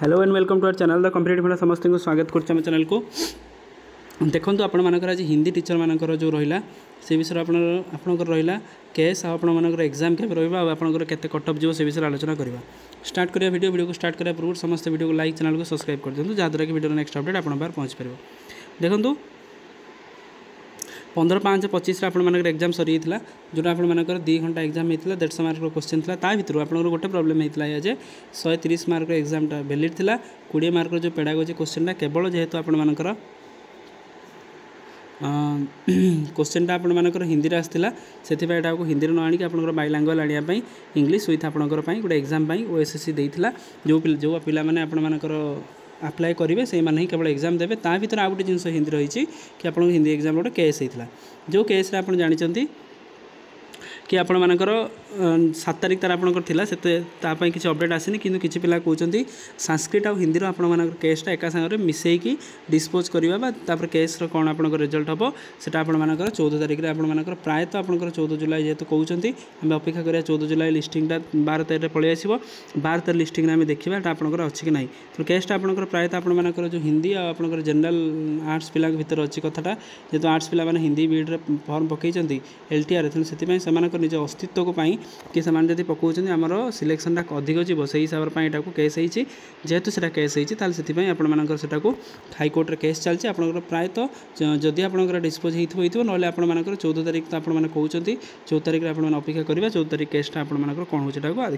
Hello and welcome to our channel the competitive India समस्त को स्वागत करम चैनल को देखो आपर आज हिंदी टीचर मानकर जो रहा से विषय आपंकर रहा केस आपर एग्जाम के रहा केते कटअप जो से विषय आलोचना करवा स्टार्ट करिया वीडियो को स्टार्ट करिया पूर्व समस्त वीडियो को लाइक चैनल को सब्सक्राइब कर दिखाँ जहाँद्वारा कि वीडियो नेक्स्ट अपडेट आप पहुँच पार देखो 15/5/25 आपर एग्जाम सरी जोटा आपर 2 घंटा एग्जाम होता 150 मार्क क्वेश्चन था ता भितर आप गोटे प्रोब्लेम होता है जे 130 मार्क एग्जामटा वैलिड था 20 मार्क जो पेडागोजी क्वेश्चनटा केवल जेहेतु आपर क्वेश्चनटा आपर हिंदी आसाला से हिंदी न आणिक आप बाइलांगुएल आने इंग्लीश विथ आपंकर गोटे एग्जाम ओएसएससी देता जो पिला माने आपर अप्लाई करेंगे से ही केवल एग्जाम देवे ता भीतर आ गोटे जिनस हिंदी रही कि आप हिंदी एग्जाम गोटे केस होता जो केस आप जानते कि आपण मानकर 7 तारिख तार आपंकर से किसी अपडेट आसनी कि किसी पिला कहते संस्कृत और हिंदी आपण केसटा एका सागर मिसेकी डिस्पोज करवा केस कौन आप रिजल्ट हम से आपर 14 तारिख में आपर प्रायतः आपंकर 14 जुलाई जेहतु कहते आम अपेक्षा करिया 14 जुलाई लिस्टिंगटा 12 तारिख में पलि आसो 12 तारिख लिस्टिंग में देखा आपंकर अच्छी कि ना तो केसटा आपंकर प्रायतः आपर जो हिंदी और जनरल आर्ट्स पिला भर अच्छी कथाटा जेहतु आर्ट्स पिला हिंदी बीड्रे फर्म पकई एलटीआर से निज अस्तित्व को कि से पकाउछन आमर सिलेक्शनटा अधिक जीव से हिसाब से यहाँ केस होती जेहेतु से केस होती से आपको हाईकोर्ट केस चलती आप प्रायतः जदि आप डिस्पोज होता ना आपर 14 तारिख तो आपने कहते 14 तारिख आप अपेक्षा करा 14 तारिख केसटा आपर कौन हो देखा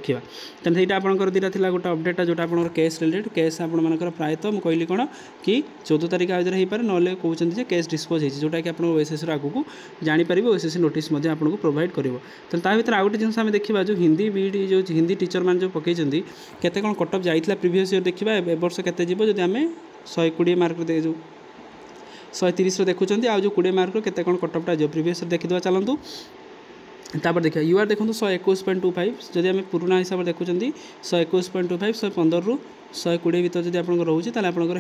तेनाली यहाँ आपंकर दीटा था गोटे अपडेटा जो आप केस रिलेटेड केस आपर प्रायतः मुझे कहली कौन कि 14 तारिख आयोजन हो पाए ना कहते केस डिस्पोज होती जोटा कि आप ओएसएससी आगू जापर ओएसएससी नोटिस आपको प्रोवाइड कर तो भर आउ गोटे जिन आम देखा जो हिंदी बीडी जो हिंदी टीचर मैंने जो पकई केते कौन कटअप जाइला प्रीवियस ईयर देखा ए वर्ष केते जीव जब आम 120 मार्क जो 130 देखुं आज जो 20 मार्क केते कौन कटअपटा जो प्रीवियस ईयर देखीद चलतु तापर देखिए यूआर देखो 121.25 जब आम पुराना हिसाब से देखुं 121.25 115 रू 120 भर जब आप रोचे आपंकर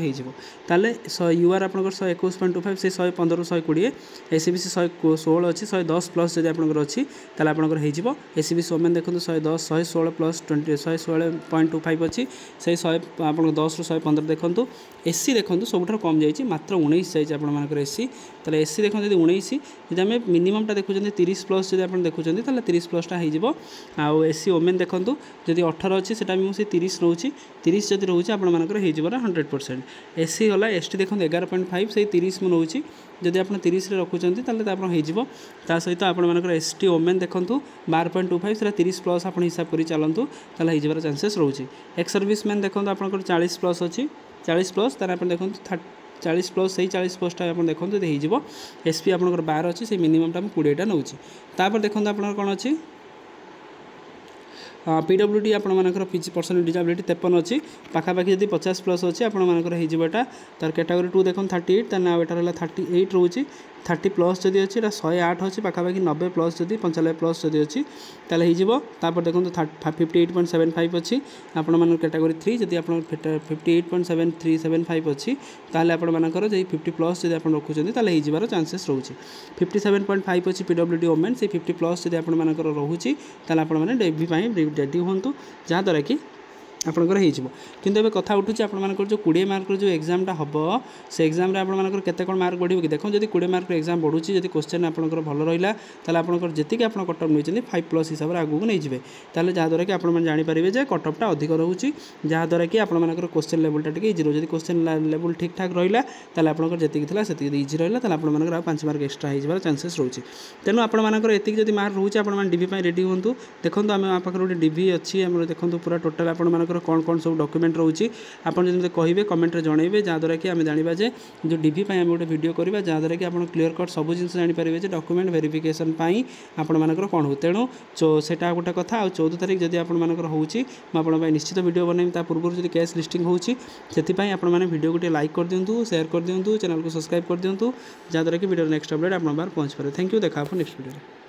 यूआर आप 121.25 से 115 रू 120 एसीबीसी 116 अच्छी 110 प्लस जब आपंकर अच्छी आपंकर हो एसीबीसी वोमेन देखो 110 116 प्लस 116.25 अच्छी से 100 आप 10 रू 115 देखो एससी देखो सबुठ कम जाइए मात्र 19 जाइए आपर एससी ताले एससी देखो जब 19 जब आम मिनिममटा देखुं 30 प्लस जब आप देखुं 30 प्लसटा हो एससी वोमेन देखो जब 18 अच्छी से मुझे 30 रोचे 30 जब रोचे आपर 100% एससी गला एसटी देखो 11.5 से 30 में रोचे जदि आप 30 रखुच्च हो सहित आपर एसटी वोमेन देखो 12.25 से 30 प्लस आप हिसाब कर चलतु हो चांसेस रोचे एक्स सर्विस मैन देखो आप 40 प्लस अच्छी 40 प्लस तार आप देखो 40 प्लस से 40 प्लसटा आप देखो हो एसपी आप 12 अच्छी से मिनिममटा 20टा नौ देखो आप कौन अच्छी पीडब्ल्यूडी आपर पर्सनल डिसेबिलिटी 53 अच्छी पाखापाखि जब 50 प्लस अच्छी आपटा तार कैटेगरी 2 देखो 38 तार ना एटा 38 रोचे 30 प्लस जदि अच्छी 108 अच्छी पाखापाखि 90 प्लस जदि 95 प्लस जदि अच्छी तापर देखो 58.75 अच्छी आपण कैटेगरी 3 जदि आप 58.7375 अच्छी आपर 50 प्लस जब आप रखुच्च हो चांसेस रोचे 57.5 अच्छी पीडब्ल्यूडी वोमेन से 50 प्लस जब आपर रोचे आपने डेवी रेडी हूँ जहाँद्वारा कि आपंकर किंतु ए कथा उठूँ आपर जो 20 मार्क जो एग्जामटा हम से एग्जाम आपर केते कौन मार्क बढ़ो कि देखो जब 20 मार्क एग्जाम बढ़ू जब क्वेश्चन आपंकर भल रहा आपंकर जी आप कटअप नहीं 5 प्लस हिसाब से आगू नहीं जाए जहाँद्वारा कि आप जानीपारे जे कटअपटा अधिक रोचे जहाँद्वारा कि आपर क्वेश्चन लेवलटा टी इजी रोज क्वेश्चन लेवल ठीक ठाक रहा आपंकर जी से इजी रहा आपंकर 5 मार्क एक्सट्रा हो चांसेस रोचे तेणु आपर एति जब मार्क रोचे आप डीवी रेडी हूँ देखो आम पाखे गोटे डीवी अच्छी देखो पूरा टोटाल आप कौन कौन सब डॉक्यूमेंट रोचे आपन जब कहे कमेंट जनइबे जहाँद्वारा कि आम जाना जे जो डीवी आम गोटे वीडियो करवा जहाँद्वारा कि आप क्लीयर कट सब जिन जानीपारे जे डॉक्यूमेंट वेरिफिकेशन आपंकर कौन हो तेणु से गोटे कथा आ 14 तारिख जब आपर होगी निश्चित वीडियो बनई पूर्व जो केस लिस्टिंग होती आपने वीडियो को लाइक कर दिंतु शेयर कर दिंतु चैनल को सब्सक्राइब कर दिंतु जहाँद्वारा कि वीडियो नेक्स्ट अपडेट आप पहुँच पारे थैंक यू देखा नेक्स्ट वीडियो।